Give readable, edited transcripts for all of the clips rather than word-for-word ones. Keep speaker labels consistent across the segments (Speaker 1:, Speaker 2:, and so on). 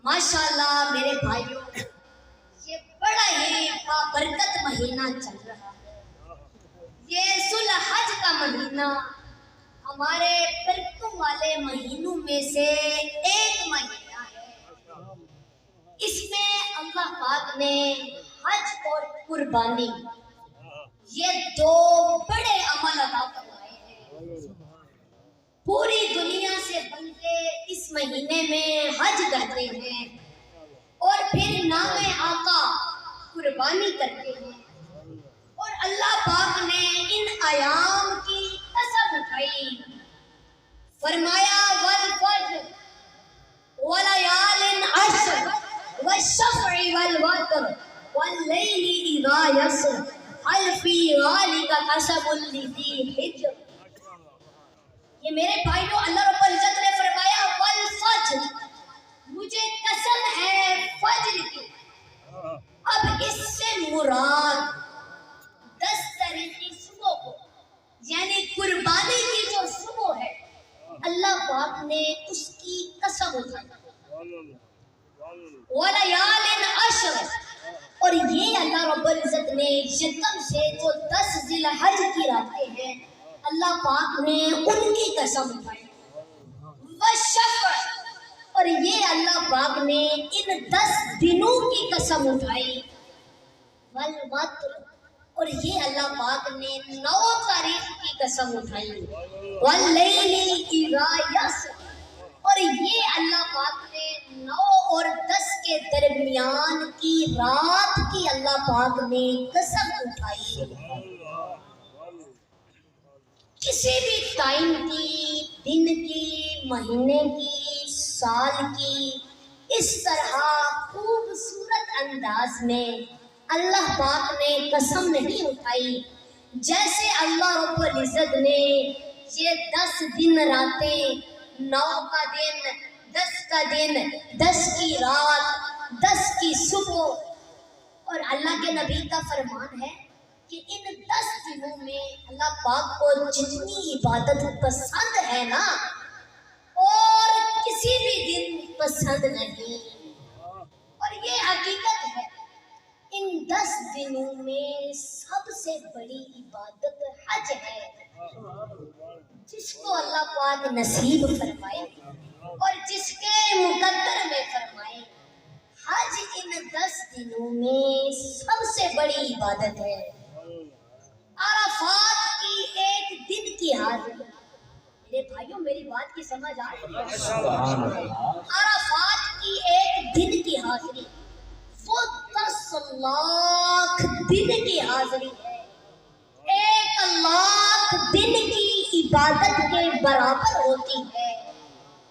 Speaker 1: ماشاءاللہ میرے بھائیوں، یہ بڑا ہی بابرکت مہینہ چل رہا ہے۔ یہ ذوالحج کا مہینہ ہمارے برکتوں والے مہینوں میں سے ایک مہینہ ہے۔ اس میں اللہ پاک نے حج اور قربانی یہ دو بڑے عمل عطا فرمائے ہیں۔ پوری دنیا سے بندے اس مہینے میں حج کرتے ہیں اور پھر نام آقا قربانی کرتے ہیں، اور اللہ پاک نے ان ایام کی قسم اٹھائی، فرمایا والفجر وليال عشر والشفع والوتر والليل إذا يسر هل في ذلك قسم لذي حجر۔ یہ میرے بھائیوں اللہ رب العزت نے فرمایا والفجر، مجھے قسم ہے فجر کی۔ اب اس سے مراد 10 تاریخ کی صبح کو، یعنی قربانی کی جو صبح ہے، اللہ پاک نے اس کی قسم اٹھائی۔ وَلَيَالٍ عَشْرٍ، اور یہ اللہ رب العزت نے یکم سے جو 10 ذی الحج کی راتیں ہیں، اللہ پاک نے ان کی قسم اٹھائی۔ وَالشَّفْعِ، اور یہ اللہ پاک نے ان 10 دنوں کی قسم اٹھائی۔ وَالْوَتْرِ، اور یہ اللہ پاک نے 9 تاریخ کی قسم اٹھائی۔ وَاللَّيْلِ إِذَا يَسْرِ، اور یہ اللہ پاک نے 9 اور 10 کے درمیان کی رات کی اللہ پاک نے قسم اٹھائی۔ کسی بھی ٹائم کی، دن کی، مہینے کی، سال کی، اس طرح خوبصورت انداز میں اللہ پاک نے قسم نہیں اٹھائی جیسے اللہ رب العزت نے یہ 10 دن راتیں، 9 کا دن، 10 کا دن، 10 کی رات، 10 کی صبح، اور اللہ کے نبی کا فرمان ہے کہ ان 10 دنوں میں اللہ پاک کو جتنی عبادت پسند ہے نا، اور کسی بھی دن پسند نہیں، اور یہ حقیقت ہے۔ ان 10 دنوں میں سب سے بڑی عبادت حج ہے، جس کو اللہ پاک نصیب فرمائے اور جس کے مقدر میں فرمائے۔ حج ان 10 دنوں میں سب سے بڑی عبادت ہے۔ عرفات کی ایک دن کی حاضری، میرے بھائیوں میری بات کی سمجھ آ رہی ہے؟ عرفات کی ایک دن کی حاضری وہ 10 لاکھ دن کی حاضری ہے، 1 لاکھ دن کی عبادت کے برابر ہوتی ہے۔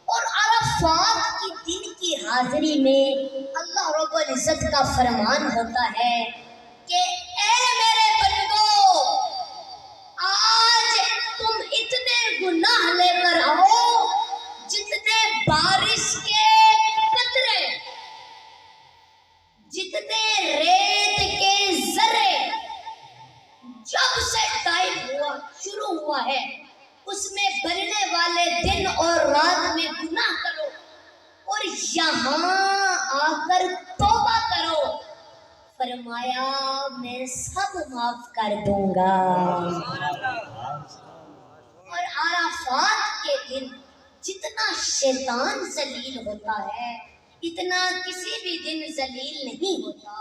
Speaker 1: اور عرفات کی دن کی حاضری میں اللہ رب العزت کا فرمان ہوتا ہے کہ اے میرے بندو، آج تم اتنے گناہ لے کر آؤ جتنے بارش کے قطرے، جتنے ریت کے ذرے جب سے ٹائم شروع ہوا ہے اس میں بننے والے دن اور رات میں گناہ کرو، اور یہاں آ کر توبہ کرو، فرمایا میں سب معاف کر دوں گا۔ اور عرفات کے دن جتنا شیطان ذلیل ہوتا ہے اتنا کسی بھی دن ذلیل نہیں ہوتا۔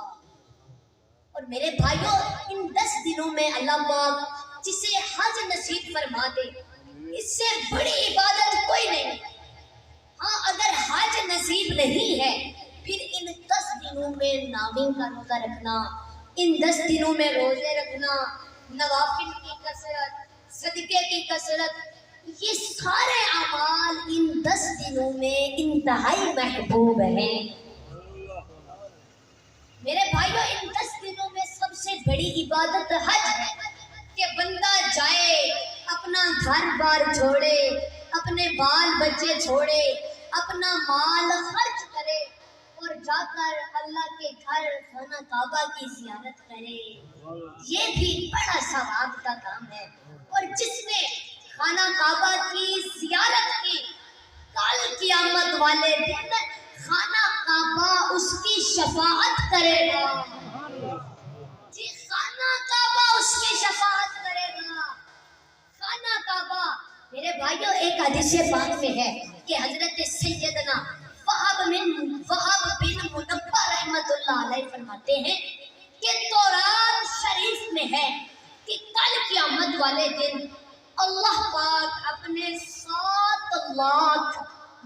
Speaker 1: اور میرے بھائیوں ان 10 دنوں میں اللہ پاک جسے حج نصیب فرما دے، اس سے بڑی عبادت کوئی نہیں۔ ہاں اگر حج نصیب نہیں ہے پھر ان 10 دنوں میں ناویں کا روزہ رکھنا، ان 10 دنوں میں روزے رکھنا، نوافل کی کثرت، صدقے کی کثرت، یہ سارے اعمال ان 10 دنوں میں انتہائی محبوب ہیں۔ میرے بھائیوں ان 10 دنوں میں سب سے بڑی عبادت حج ہے کہ بندہ جائے، اپنا گھر بار چھوڑے، اپنے بال بچے چھوڑے، اپنا مال خرچ کرے اور جا کر اللہ کے گھر خانہ کعبہ کی زیارت کرے۔ یہ بھی بڑا ثواب کا کام ہے، اور جس نے خانہ کعبہ کی زیارت کی کل قیامت والے دن خانہ کعبہ شفاعت کرے گا. جی خانہ کعبہ اس کی شفاعت کرے گا. خانہ کعبہ میرے بھائیوں ایک حدیث پاک میں ہے کہ حضرت سیدنا وہب بن منبہ رحمت اللہ علیہ فرماتے ہیں کہ تورات شریف میں ہے کہ کل قیامت والے دن اللہ پاک اپنے 7 لاکھ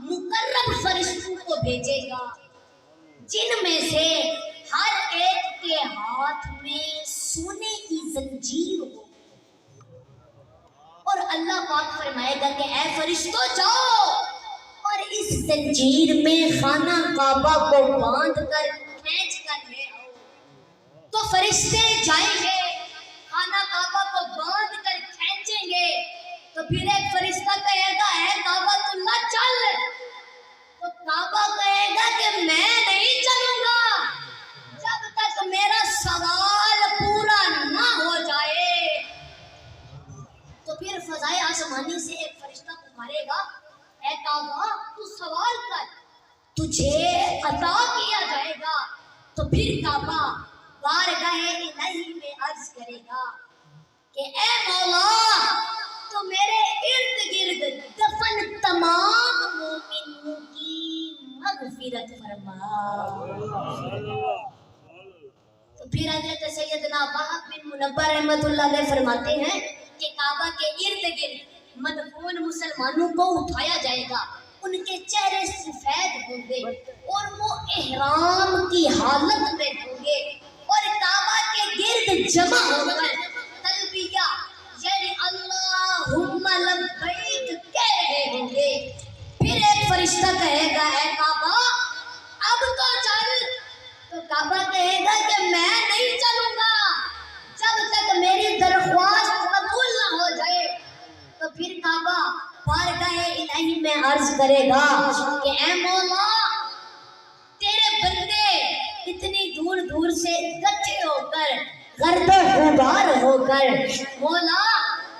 Speaker 1: مقرب فرشتوں کو بھیجے گا جن میں سے ہر ایک کے ہاتھ میں سونے کی زنجیر ہو اور اللہ پاک فرمائے گا کہ اے فرشتوں جاؤ اور اس زنجیر میں خانہ کعبہ کو باندھ کر کھینچ کر لے آؤ. تو فرشتے جائیں گے خانہ کعبہ کو باندھ کر کھینچیں گے تو پھر ایک فرشتہ کہے گا اے کعبہ تو نہ چل. تو کعبہ کہے گا کہ میں نہیں چلوں گا جب تک میرا سوال پورا نہ ہو جائے. تو پھر فضائے آسمانی سے ایک فرشتہ پکارے گا اے کعبہ تو سوال کر تجھے عطا کیا جائے گا. تو پھر کعبہ بارگاہ الہی میں عرض کرے گا کہ اے مولا تو میرے ارد گرد دفن تمام مومنوں کی مغفرت فرما. تو پھر حضرت سیدنا وہب بن منبہ رحمت اللہ علیہ فرماتے ہیں کہ کعبہ کے ارد گرد مدفون مسلمانوں کو اٹھایا جائے گا. ان کے چہرے سفید ہوں گے اور وہ احرام کی حالت میں ہوں گے اور کعبہ کے گرد جمع ہو کر تلبیہ یعنی اللہم لبیک کہہ رہے ہوں گے. پھر ایک فرشتہ کہے گا اے کعبہ اب تو چل. تو کعبہ کہے گا کہ میں نہیں چلوں گا جب تک میری درخواست قبول نہ ہو جائے. تو پھر کعبہ بارگاہ الہی میں عرض کرے گا کہ اے مولا تیرے بندے اتنی دور دور سے اکٹھے ہو کر گرد و غبار ہو کر مولا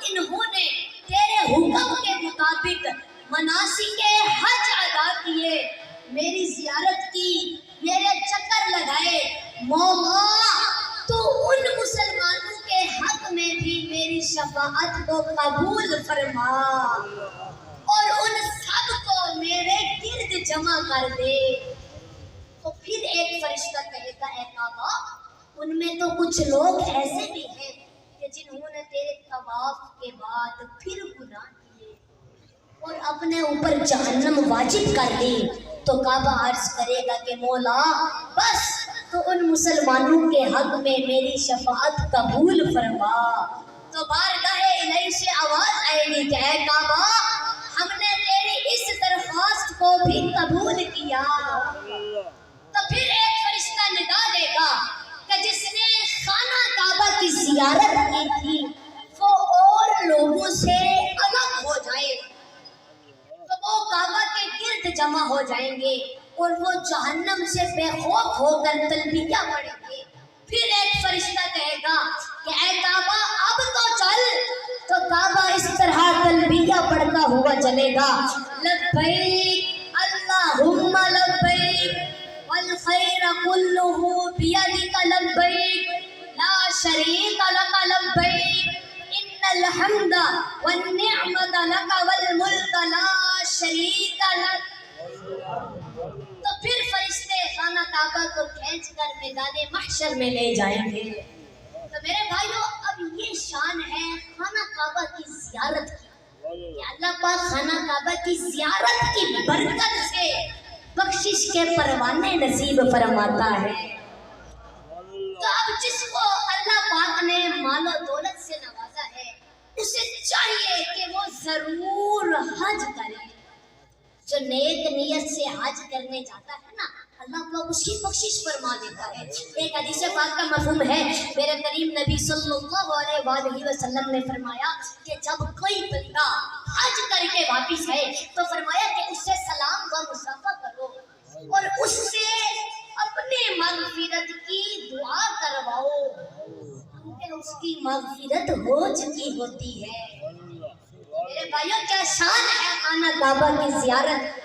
Speaker 1: انہوں نے تیرے حکم کے مطابق مناسک حج ادا کیے میری زیارت کی میرے چکر لگائے. مولا تو ان مسلمانوں کے حق میں بھی میری شفاعت کو قبول فرما اور ان سب کو میرے گرد جمع کر دے. تو پھر ایک فرشتہ کہے گا اے کعبہ ان میں تو کچھ لوگ ایسے بھی ہیں کہ جنہوں نے تیرے طواف کے بعد پھر گناہ کیے اور اپنے اوپر جہنم واجب کر دی. تو کعبہ عرض کرے گا کہ مولا بس تو ان مسلمانوں کے حق میں میری شفاعت قبول فرما. تو بارگاہ الہی سے آواز آئے گی کہ اے کعبہ ہم نے تیری اس درخواست کو بھی قبول کیا. تو پھر ایک فرشتہ ندا دے گا کہ جس نے خانہ کعبہ کی زیارت کی تھی وہ اور لوگوں سے الگ ہو جائے. تو وہ کعبہ کے گرد جمع ہو جائیں گے اور وہ جہنم سے بے خوف ہو کر تلبیہ پڑھیں گے. پھر ایک فرشتہ کہے گا کہ اے کعبہ اب تو چل. تو کعبہ اس طرح تلبیہ پڑھتا ہوا چلے گا لبیک اللہم لبیک والخیر کلہ بیدک لبیک لا شریک لک لبیک ان الحمد والنعمت لک والملک لا شریک لک. تو پھر فرشتے خانہ کعبہ کو کھینچ کر میدان محشر میں لے جائیں گے. تو میرے بھائیوں اب یہ شان ہے خانہ کعبہ کی زیارت کی کہ اللہ پاک خانہ کعبہ کی زیارت کی برکت سے بخشش کے پروانے نصیب فرماتا ہے. تو اب جس کو اللہ پاک نے مال و دولت سے نوازا ہے اسے چاہیے کہ وہ ضرور حج کرے. جو نیک نیت سے حج کرنے جاتا ہے نا اللہ پاک اس کی بخشش فرما دیتا ہے. ایک حدیث پاک کا مفہوم ہے میرے کریم نبی صلی اللہ علیہ وآلہ وسلم نے فرمایا کہ جب کوئی بندہ حج کر کے واپس ہے تو فرمایا کہ اس سے سلام و مصافحہ کرو اور اس سے اپنے مغفرت کی دعا کرواؤ کیونکہ اس کی مغفرت ہو چکی ہوتی ہے. میرے بھائیوں کیا شان ہے خانہ کعبہ کی زیارت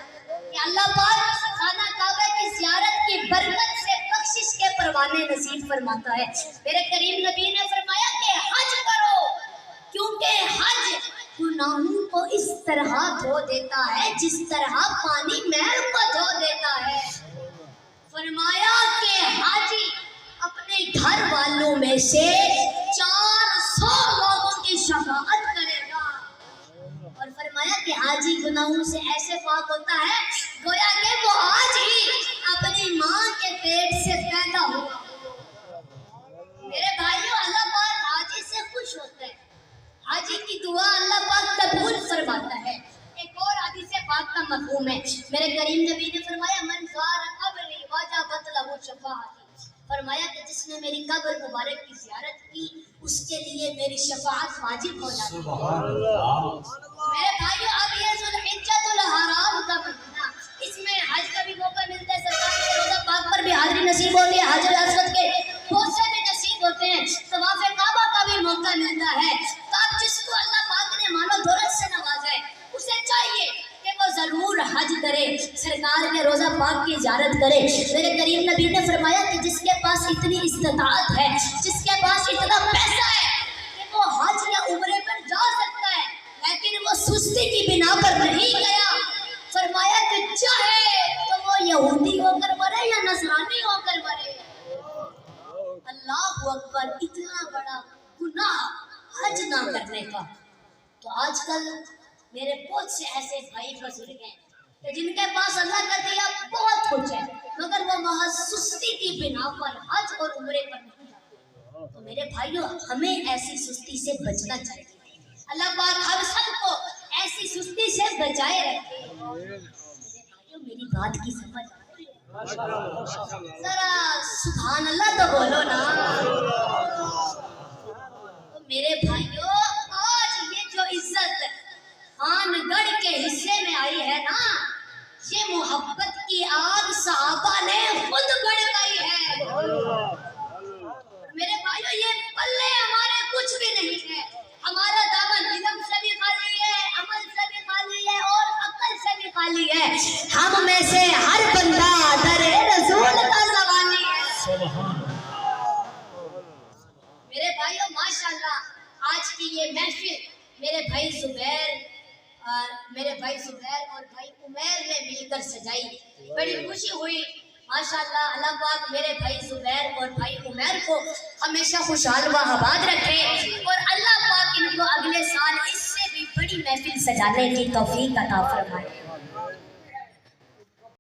Speaker 1: کہ اللہ پاک خانہ کعبہ کی زیارت کی برکت سے فرمانے نصیب فرماتا ہے۔ میرے کریم نبی نے فرمایا کہ حج کرو، کیونکہ حج گناہوں کو اس طرح دھو دیتا ہے جس طرح پانی میل کو دھو دیتا ہے۔ فرمایا کہ حاجی اپنے گھر والوں میں سے 400 لوگوں کی شفاعت کرے گا، اور فرمایا کہ حاجی گناہوں سے ایسے پاک ہوتا ہے گویا کہ وہ آج ہی اپنی ماں کے پیٹ سے پیدا ہوا۔ میرے بھائیوں، اللہ پاک حاجی سے خوش ہوتا ہے، حاجی کی دعا اللہ پاک قبول فرماتا ہے۔ ایک اور حدیث پاک کا مفہوم ہے، میرے کریم نبی نے فرمایا من زار قبری وجبت لہ شفاعتی، فرمایا کہ جس نے میری قبر مبارک کی زیارت کی اس کے لیے میری شفاعت واجب ہو جاتی ہے۔ میرے بھائیوں، اب یہ ذوالحجۃ الحرام کا مہینہ، اس میں حج کا بھی موقع ملتا ہے، سرکار کے روزہ پاک پر بھی حاضری نصیب ہوتی ہے، حجر اسود کے بوسے بھی نصیب ہوتے ہیں، طواف کعبہ کا بھی موقع ملتا ہے۔ تو اب جس کو اللہ پاک نے مال و دولت سے نوازا ہے اسے چاہیے کہ وہ ضرور حج کرے، سرکار کے روزہ پاک کی زیارت کرے۔ میرے کریم نبی نے فرمایا کہ جس کے پاس اتنی استطاعت ہے، جس کے پاس اتنا پیسہ ہے کہ وہ حج یا عمرے پر جا سکتا ہے لیکن وہ سستی کی بنا پر نہیں گیا، فرمایا کہ چاہے تو وہ یہودی ہو کر مرے یا نصرانی ہو کر مرے۔ اللہ اکبر، اتنا بڑا گناہ حج نہ کرنے کا۔ تو آج کل میرے بہت سے ایسے بھائی بزرگ ہیں کہ جن کے پاس اللہ کا دیا بہت کچھ ہے مگر وہ محض سستی کی بنا پر حج اور عمرے پر نہیں جاتے۔ تو میرے بھائیوں، ہمیں ایسی سستی سے بچنا چاہیے، اللہ پاک ہم سب کو ایسی سستی سے بچائے رکھے۔ میرے بھائیوں، میری بات کی سمجھ آ رہی ہے؟ ذرا سبحان اللہ تو بولو نا۔ تو میرے بھائیوں، آج یہ جو عزت خان گڑھ کے حصے میں آئی ہے نا، یہ محبت کی آگ صحابہ نے خود گڑھائی ہے۔ میرے بھائیوں، یہ پلے ہمارے کچھ بھی نہیں ہے، ہمارا دامن علم سے بھی خالی ہے، عمل سے بھی خالی ہے اور عقل سے بھی خالی ہے۔ ہم میں سے ہر بندہ در رسول کا سوالی ہے۔ میرے بھائیوں، ماشاءاللہ آج کی یہ محفل میرے بھائی زبیر اور بھائی عمیر نے مل کر سجائی، بڑی خوشی ہوئی۔ ماشاءاللہ اللہ پاک میرے بھائی زبیر اور بھائی عمیر کو ہمیشہ خوشحال و آباد رکھے، اور اللہ پاک ان کو اگلے سال اس سے بھی بڑی محفل سجانے کی توفیق عطا فرمائے۔